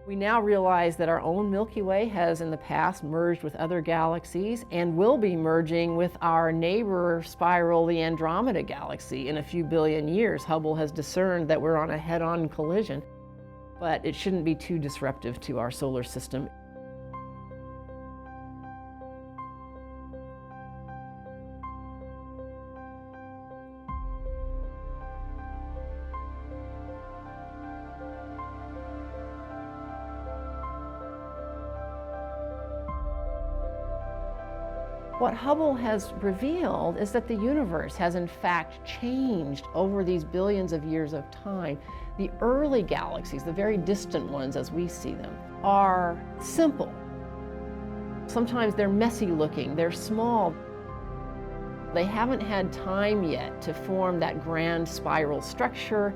We now realize that our own Milky Way has in the past merged with other galaxies and will be merging with our neighbor spiral, the Andromeda Galaxy, in a few billion years. Hubble has discerned that we're on a head-on collision, but it shouldn't be too disruptive to our solar system. What Hubble has revealed is that the universe has in fact changed over these billions of years of time. The early galaxies, the very distant ones as we see them, are simple. Sometimes they're messy looking, they're small. They haven't had time yet to form that grand spiral structure.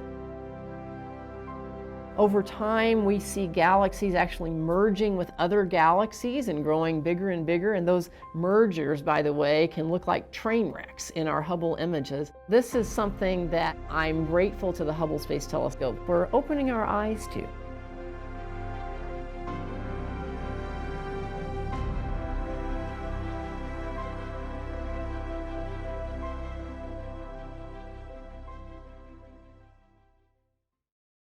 Over time, we see galaxies actually merging with other galaxies and growing bigger and bigger, and those mergers, by the way, can look like train wrecks in our Hubble images. This is something that I'm grateful to the Hubble Space Telescope for opening our eyes to.